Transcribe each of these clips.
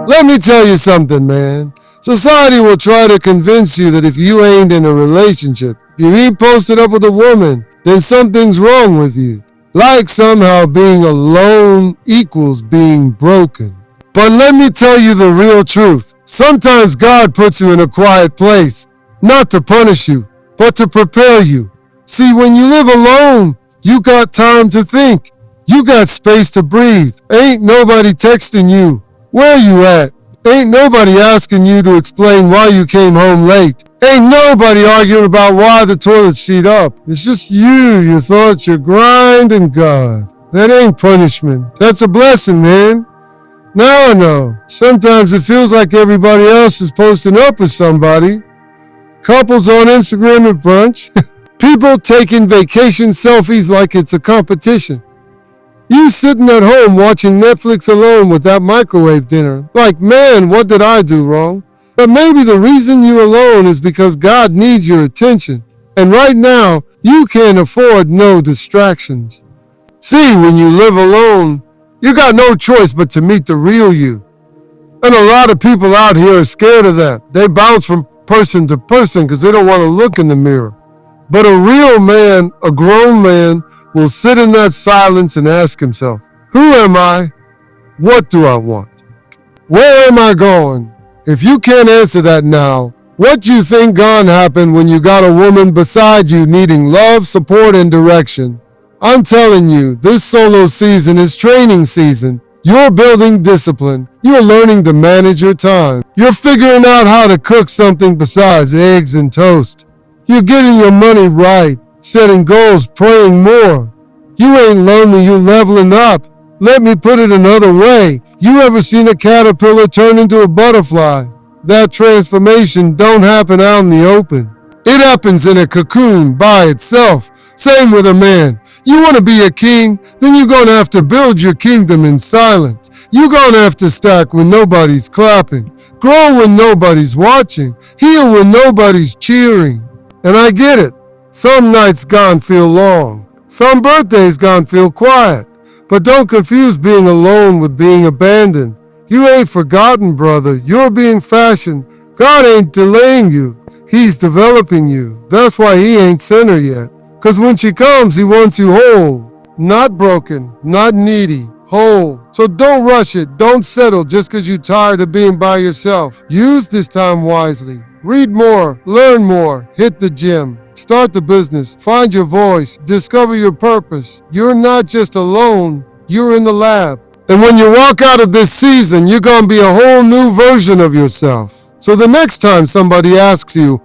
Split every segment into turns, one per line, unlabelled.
Let me tell you something, man. Society will try to convince you that if you ain't in a relationship, if you ain't posted up with a woman, then something's wrong with you. Like somehow being alone equals being broken. But let me tell you the real truth. Sometimes God puts you in a quiet place, not to punish you, but to prepare you. See, when you live alone, you got time to think. You got space to breathe. Ain't nobody texting you. Where you at? Ain't nobody asking you to explain why you came home late. Ain't nobody arguing about why the toilet's sheet up. It's just you, your thoughts, your grind, and God. That ain't punishment. That's a blessing, man. Now I know. Sometimes it feels like everybody else is posting up with somebody. Couples on Instagram at brunch. People taking vacation selfies like it's a competition. You sitting at home watching Netflix alone with that microwave dinner. Like, man, what did I do wrong? But maybe the reason you're alone is because God needs your attention. And right now, you can't afford no distractions. See, when you live alone, you got no choice but to meet the real you. And a lot of people out here are scared of that. They bounce from person to person because they don't want to look in the mirror. But a real man, a grown man, will sit in that silence and ask himself, who am I? What do I want? Where am I going? If you can't answer that now, what do you think gonna happen when you got a woman beside you needing love, support, and direction? I'm telling you, this solo season is training season. You're building discipline. You're learning to manage your time. You're figuring out how to cook something besides eggs and toast. You're getting your money right, setting goals, praying more. You ain't lonely, you're leveling up. Let me put it another way. You ever seen a caterpillar turn into a butterfly? That transformation don't happen out in the open. It happens in a cocoon by itself. Same with a man. You want to be a king? Then you're going to have to build your kingdom in silence. You're going to have to stack when nobody's clapping. Grow when nobody's watching. Heal when nobody's cheering. And I get it. Some nights gone feel long. Some birthdays gone feel quiet. But don't confuse being alone with being abandoned. You ain't forgotten, brother. You're being fashioned. God ain't delaying you. He's developing you. That's why he ain't sent her yet. Because when she comes, he wants you whole. Not broken. Not needy. Whole. So don't rush it. Don't settle just because you're tired of being by yourself. Use this time wisely. Read more. Learn more. Hit the gym. Start the business. Find your voice. Discover your purpose. You're not just alone. You're in the lab. And when you walk out of this season, you're going to be a whole new version of yourself. So the next time somebody asks you,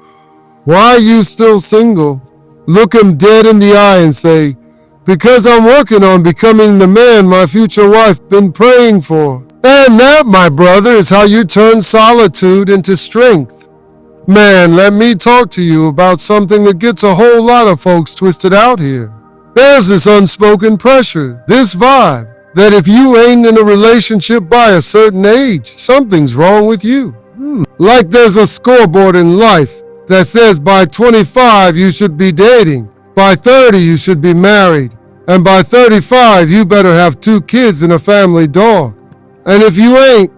why are you still single? Look them dead in the eye and say, because I'm working on becoming the man my future wife been praying for. And that, my brother, is how you turn solitude into strength. Man, let me talk to you about something that gets a whole lot of folks twisted out here. There's this unspoken pressure, this vibe, that if you ain't in a relationship by a certain age, something's wrong with you. Like there's a scoreboard in life that says by 25 you should be dating, by 30 you should be married, and by 35 you better have 2 kids and a family dog. And if you ain't,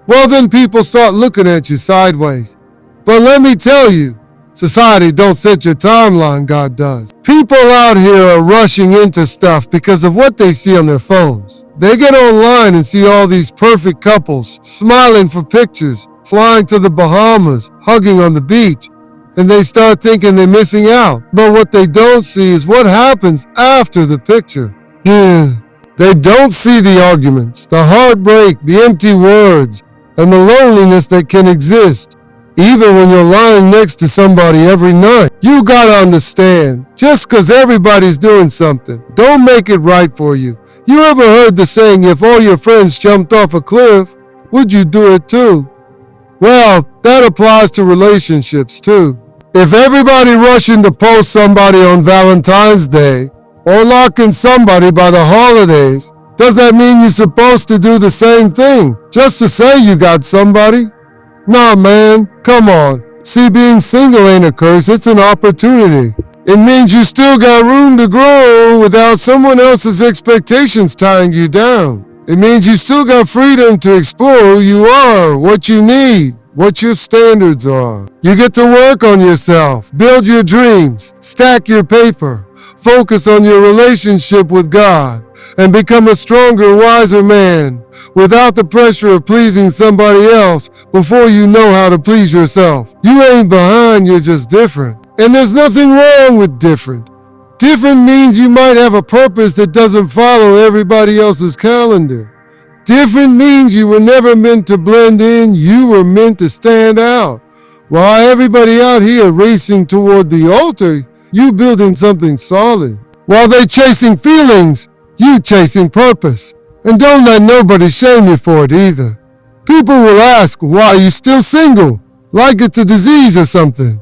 well then people start looking at you sideways. But let me tell you, society don't set your timeline, God does. People out here are rushing into stuff because of what they see on their phones. They get online and see all these perfect couples, smiling for pictures, flying to the Bahamas, hugging on the beach, and they start thinking they're missing out. But what they don't see is what happens after the picture. They don't see the arguments, the heartbreak, the empty words, and the loneliness that can exist. Even when you're lying next to somebody every night. You gotta understand, just because everybody's doing something, don't make it right for you. You ever heard the saying, if all your friends jumped off a cliff, would you do it too? Well, that applies to relationships too. If everybody rushing to post somebody on Valentine's Day, or locking somebody by the holidays, does that mean you're supposed to do the same thing, just to say you got somebody? Nah, man, come on. See, being single ain't a curse, it's an opportunity. It means you still got room to grow without someone else's expectations tying you down. It means you still got freedom to explore who you are, what you need, what your standards are. You get to work on yourself, build your dreams, stack your paper, focus on your relationship with God, and become a stronger, wiser man without the pressure of pleasing somebody else before you know how to please yourself. You ain't behind, you're just different. And there's nothing wrong with different. Different means you might have a purpose that doesn't follow everybody else's calendar. Different means you were never meant to blend in, you were meant to stand out. While everybody out here racing toward the altar, you building something solid. While they chasing feelings, you chasing purpose. And don't let nobody shame you for it either. People will ask, why are you still single? Like it's a disease or something.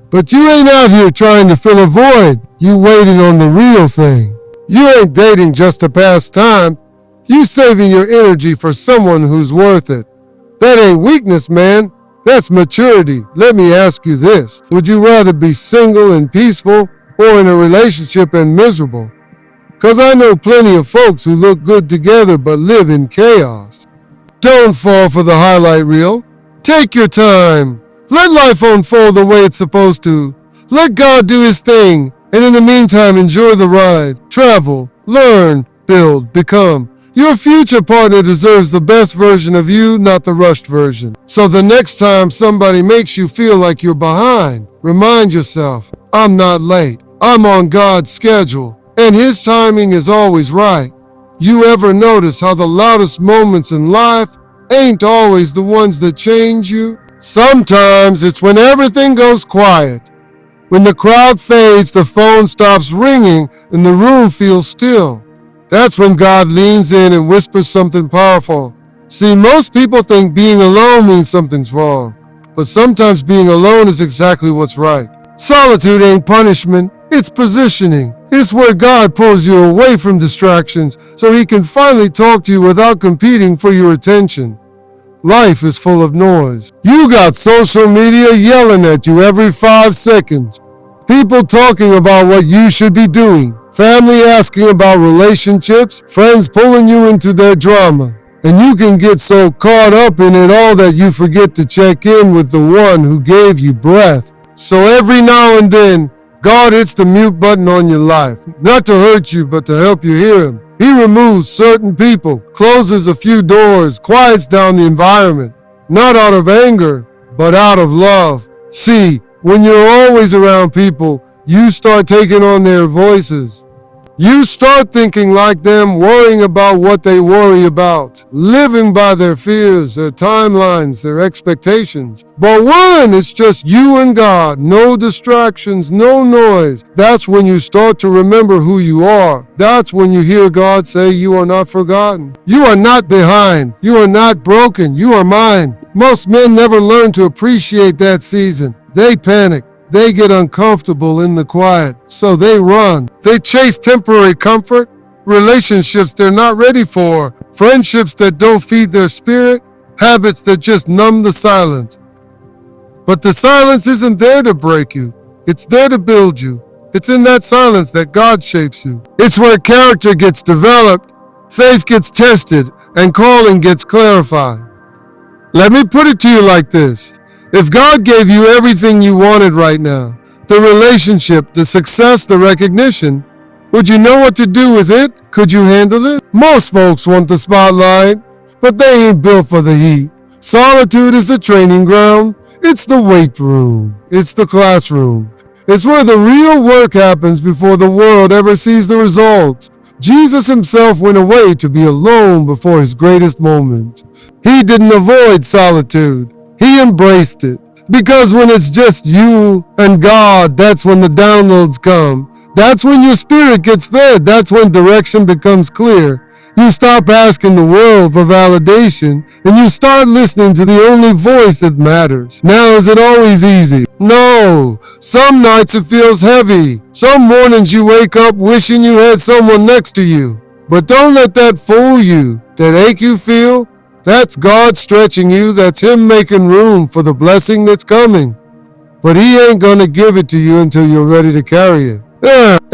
But you ain't out here trying to fill a void. You waiting on the real thing. You ain't dating just to pass time. You saving your energy for someone who's worth it. That ain't weakness, man. That's maturity. Let me ask you this. Would you rather be single and peaceful or in a relationship and miserable? 'Cause I know plenty of folks who look good together but live in chaos. Don't fall for the highlight reel. Take your time. Let life unfold the way it's supposed to. Let God do his thing. And in the meantime, enjoy the ride. Travel, learn, build, become. Your future partner deserves the best version of you, not the rushed version. So the next time somebody makes you feel like you're behind, remind yourself, I'm not late. I'm on God's schedule, and his timing is always right. You ever notice how the loudest moments in life ain't always the ones that change you? Sometimes it's when everything goes quiet. When the crowd fades, the phone stops ringing, and the room feels still. That's when God leans in and whispers something powerful. See, most people think being alone means something's wrong, but sometimes being alone is exactly what's right. Solitude ain't punishment, it's positioning. It's where God pulls you away from distractions so he can finally talk to you without competing for your attention. Life is full of noise. You got social media yelling at you every 5 seconds. People talking about what you should be doing. Family asking about relationships, friends pulling you into their drama. And you can get so caught up in it all that you forget to check in with the one who gave you breath. So every now and then, God hits the mute button on your life. Not to hurt you, but to help you hear him. He removes certain people, closes a few doors, quiets down the environment. Not out of anger, but out of love. See, when you're always around people, you start taking on their voices. You start thinking like them, worrying about what they worry about, living by their fears, their timelines, their expectations. But when it's just you and God, no distractions, no noise, that's when you start to remember who you are. That's when you hear God say you are not forgotten. You are not behind. You are not broken. You are mine. Most men never learn to appreciate that season. They panic. They get uncomfortable in the quiet, so they run. They chase temporary comfort, relationships they're not ready for, friendships that don't feed their spirit, habits that just numb the silence. But the silence isn't there to break you. It's there to build you. It's in that silence that God shapes you. It's where character gets developed, faith gets tested, and calling gets clarified. Let me put it to you like this. If God gave you everything you wanted right now, the relationship, the success, the recognition, would you know what to do with it? Could you handle it? Most folks want the spotlight, but they ain't built for the heat. Solitude is the training ground. It's the weight room. It's the classroom. It's where the real work happens before the world ever sees the results. Jesus himself went away to be alone before his greatest moment. He didn't avoid solitude. He embraced it. Because when it's just you and God, that's when the downloads come. That's when your spirit gets fed. That's when direction becomes clear. You stop asking the world for validation and you start listening to the only voice that matters. Now, is it always easy? No. Some nights it feels heavy. Some mornings you wake up wishing you had someone next to you. But don't let that fool you. That ache you feel, that's God stretching you. That's him making room for the blessing that's coming. But he ain't gonna give it to you until you're ready to carry it.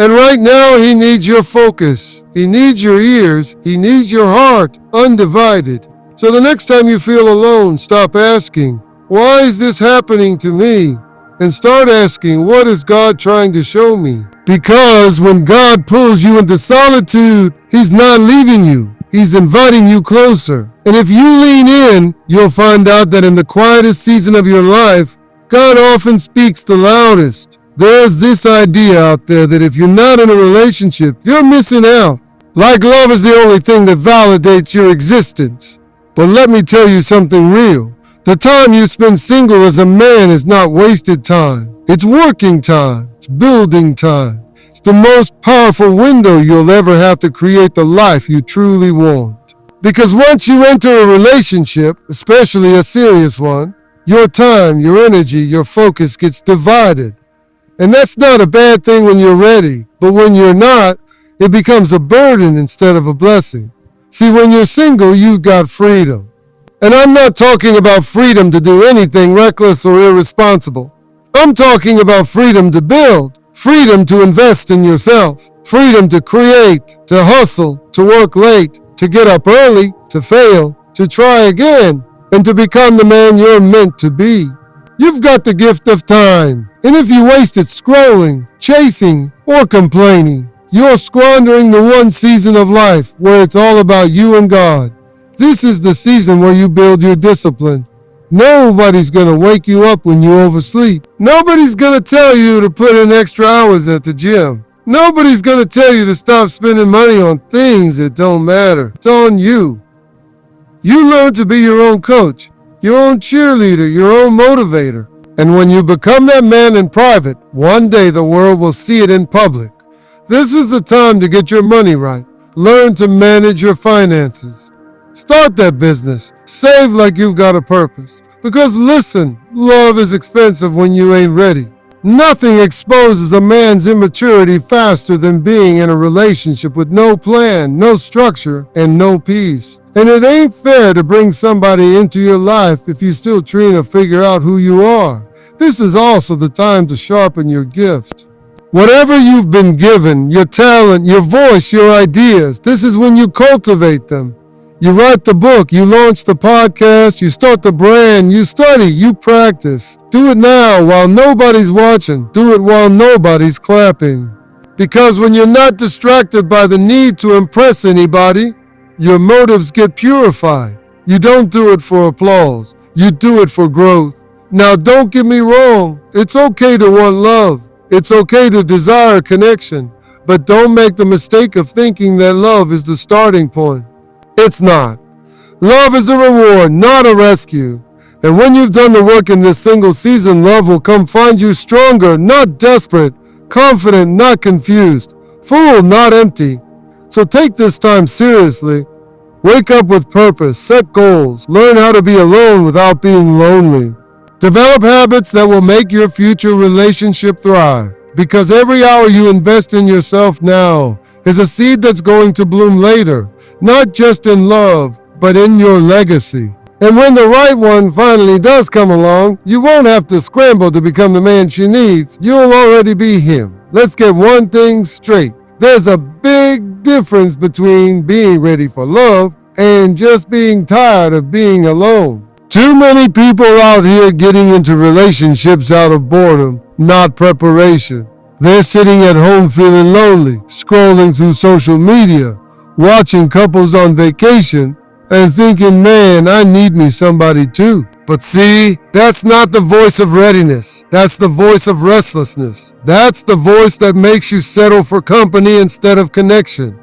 And right now, he needs your focus. He needs your ears. He needs your heart, undivided. So the next time you feel alone, stop asking, why is this happening to me? And start asking, what is God trying to show me? Because when God pulls you into solitude, he's not leaving you. He's inviting you closer. And if you lean in, you'll find out that in the quietest season of your life, God often speaks the loudest. There's this idea out there that if you're not in a relationship, you're missing out. Like love is the only thing that validates your existence. But let me tell you something real. The time you spend single as a man is not wasted time. It's working time. It's building time. It's the most powerful window you'll ever have to create the life you truly want. Because once you enter a relationship, especially a serious one, your time, your energy, your focus gets divided. And that's not a bad thing when you're ready, but when you're not, it becomes a burden instead of a blessing. See, when you're single, you've got freedom. And I'm not talking about freedom to do anything reckless or irresponsible. I'm talking about freedom to build, freedom to invest in yourself, freedom to create, to hustle, to work late, to get up early, to fail, to try again, and to become the man you're meant to be. You've got the gift of time, and if you waste it scrolling, chasing, or complaining, you're squandering the one season of life where it's all about you and God. This is the season where you build your discipline. Nobody's going to wake you up when you oversleep. Nobody's going to tell you to put in extra hours at the gym. Nobody's going to tell you to stop spending money on things that don't matter. It's on you. You learn to be your own coach, your own cheerleader, your own motivator. And when you become that man in private, one day the world will see it in public. This is the time to get your money right. Learn to manage your finances. Start that business. Save like you've got a purpose. Because listen, love is expensive when you ain't ready. Nothing exposes a man's immaturity faster than being in a relationship with no plan, no structure, and no peace. And it ain't fair to bring somebody into your life if you're still trying to figure out who you are. This is also the time to sharpen your gift. Whatever you've been given, your talent, your voice, your ideas, this is when you cultivate them. You write the book, you launch the podcast, you start the brand, you study, you practice. Do it now while nobody's watching. Do it while nobody's clapping. Because when you're not distracted by the need to impress anybody, your motives get purified. You don't do it for applause. You do it for growth. Now, don't get me wrong. It's okay to want love. It's okay to desire connection. But don't make the mistake of thinking that love is the starting point. It's not. Love is a reward, not a rescue. And when you've done the work in this single season, love will come find you stronger, not desperate, confident, not confused, full, not empty. So take this time seriously. Wake up with purpose, set goals, learn how to be alone without being lonely. Develop habits that will make your future relationship thrive. Because every hour you invest in yourself now is a seed that's going to bloom later. Not just in love, but in your legacy. And when the right one finally does come along, you won't have to scramble to become the man she needs. You'll already be him. Let's get one thing straight. There's a big difference between being ready for love and just being tired of being alone. Too many people out here getting into relationships out of boredom, not preparation. They're sitting at home feeling lonely, scrolling through social media, watching couples on vacation, and thinking, man, I need me somebody too. But see, that's not the voice of readiness. That's the voice of restlessness. That's the voice that makes you settle for company instead of connection.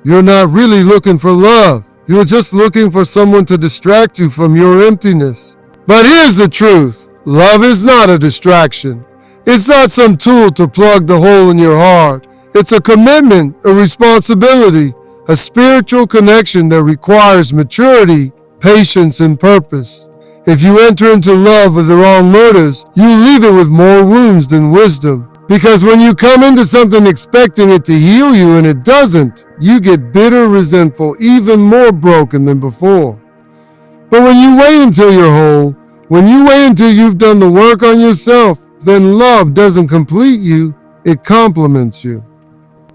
You're not really looking for love. You're just looking for someone to distract you from your emptiness. But here's the truth. Love is not a distraction. It's not some tool to plug the hole in your heart. It's a commitment, a responsibility, a spiritual connection that requires maturity, patience, and purpose. If you enter into love with the wrong motives, you leave it with more wounds than wisdom. Because when you come into something expecting it to heal you and it doesn't, you get bitter, resentful, even more broken than before. But when you wait until you're whole, when you wait until you've done the work on yourself, then love doesn't complete you, it complements you.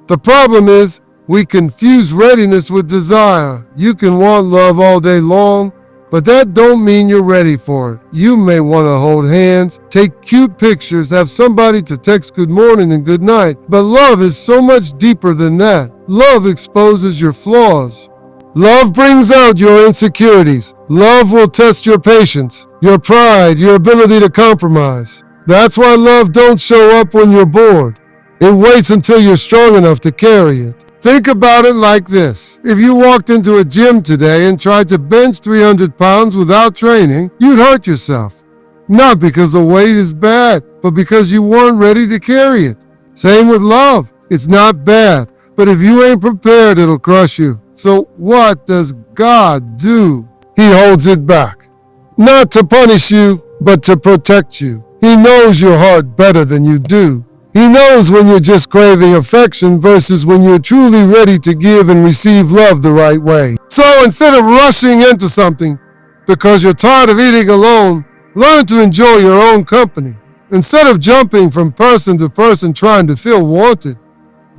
The problem is, we confuse readiness with desire. You can want love all day long, but that don't mean you're ready for it. You may want to hold hands, take cute pictures, have somebody to text good morning and good night, but love is so much deeper than that. Love exposes your flaws. Love brings out your insecurities. Love will test your patience, your pride, your ability to compromise. That's why love don't show up when you're bored. It waits until you're strong enough to carry it. Think about it like this. If you walked into a gym today and tried to bench 300 pounds without training, you'd hurt yourself. Not because the weight is bad, but because you weren't ready to carry it. Same with love. It's not bad, but if you ain't prepared, it'll crush you. So what does God do? He holds it back. Not to punish you, but to protect you. He knows your heart better than you do. He knows when you're just craving affection versus when you're truly ready to give and receive love the right way. So instead of rushing into something because you're tired of eating alone, learn to enjoy your own company. Instead of jumping from person to person trying to feel wanted,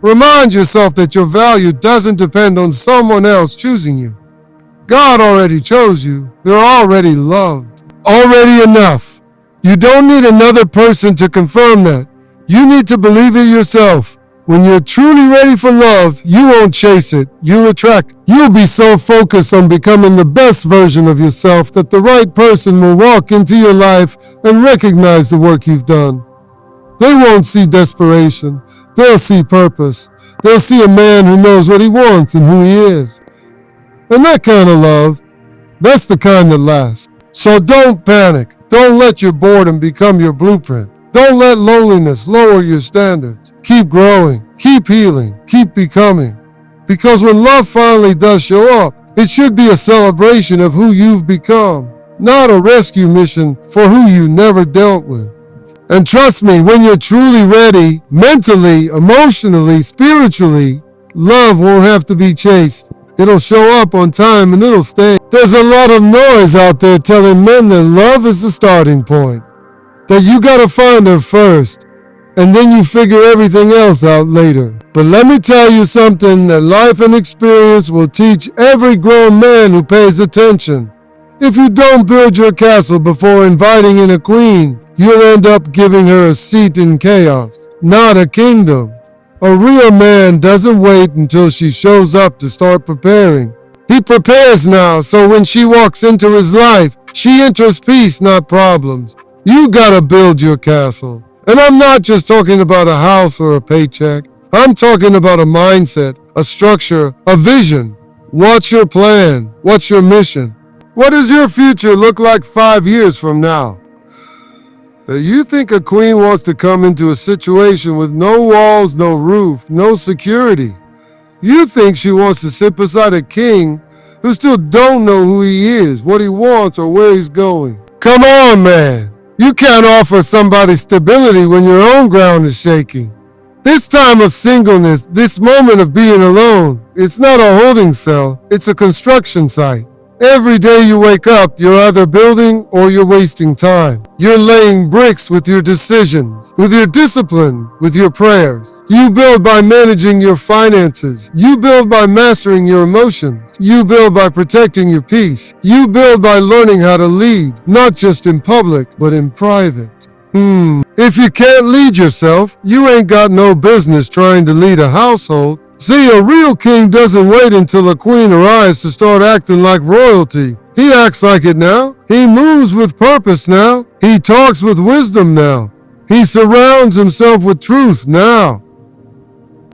remind yourself that your value doesn't depend on someone else choosing you. God already chose you. You're already loved. Already enough. You don't need another person to confirm that. You need to believe it yourself. When you're truly ready for love, you won't chase it. You'll attract it. You'll be so focused on becoming the best version of yourself that the right person will walk into your life and recognize the work you've done. They won't see desperation. They'll see purpose. They'll see a man who knows what he wants and who he is. And that kind of love, that's the kind that lasts. So don't panic. Don't let your boredom become your blueprint. Don't let loneliness lower your standards. Keep growing. Keep healing. Keep becoming. Because when love finally does show up, it should be a celebration of who you've become, not a rescue mission for who you never dealt with. And trust me, when you're truly ready, mentally, emotionally, spiritually, love won't have to be chased. It'll show up on time and it'll stay. There's a lot of noise out there telling men that love is the starting point, that you gotta find her first, and then you figure everything else out later. But let me tell you something that life and experience will teach every grown man who pays attention. If you don't build your castle before inviting in a queen, you'll end up giving her a seat in chaos, not a kingdom. A real man doesn't wait until she shows up to start preparing. He prepares now, so when she walks into his life, she enters peace, not problems. You gotta build your castle. And I'm not just talking about a house or a paycheck. I'm talking about a mindset, a structure, a vision. What's your plan? What's your mission? What does your future look like 5 years from now? You think a queen wants to come into a situation with no walls, no roof, no security. You think she wants to sit beside a king who still don't know who he is, what he wants, or where he's going. Come on, man. You can't offer somebody stability when your own ground is shaking. This time of singleness, this moment of being alone, it's not a holding cell, it's a construction site. Every day you wake up, you're either building or you're wasting time. You're laying bricks with your decisions, with your discipline, with your prayers. You build by managing your finances. You build by mastering your emotions. You build by protecting your peace. You build by learning how to lead, not just in public, but in private. If you can't lead yourself, you ain't got no business trying to lead a household. See, a real king doesn't wait until a queen arrives to start acting like royalty. He acts like it now. He moves with purpose now. He talks with wisdom now. He surrounds himself with truth now.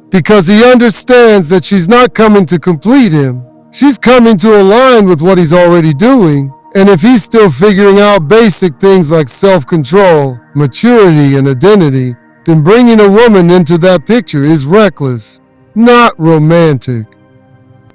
Because he understands that she's not coming to complete him. She's coming to align with what he's already doing. And if he's still figuring out basic things like self-control, maturity, and identity, then bringing a woman into that picture is reckless. Not romantic.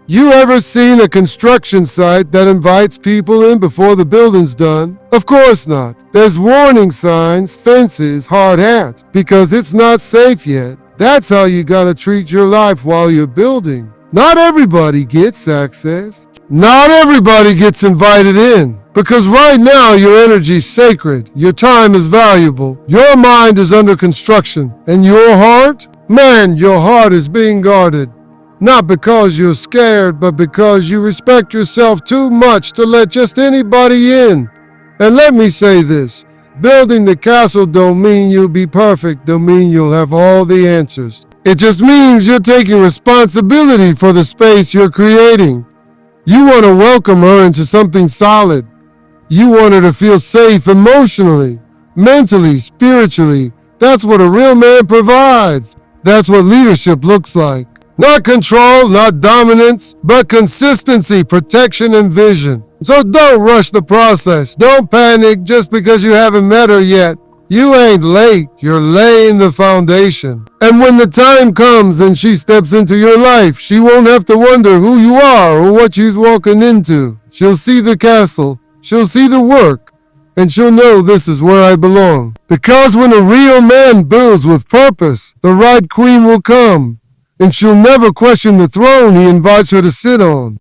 You ever seen a construction site that invites people in before the building's done? Of course not. There's warning signs, fences, hard hats, because it's not safe yet. That's how you gotta treat your life while you're building. Not everybody gets access. Not everybody gets invited in. Because right now your energy's sacred, your time is valuable, your mind is under construction, and your heart? Man, your heart is being guarded. Not because you're scared, but because you respect yourself too much to let just anybody in. And let me say this, building the castle don't mean you'll be perfect, don't mean you'll have all the answers. It just means you're taking responsibility for the space you're creating. You want to welcome her into something solid. You want her to feel safe emotionally, mentally, spiritually. That's what a real man provides. That's what leadership looks like. Not control, not dominance, but consistency, protection, and vision. So don't rush the process. Don't panic just because you haven't met her yet. You ain't late. You're laying the foundation. And when the time comes and she steps into your life, she won't have to wonder who you are or what she's walking into. She'll see the castle. She'll see the work. And she'll know this is where I belong. Because when a real man builds with purpose, the right queen will come. And she'll never question the throne he invites her to sit on.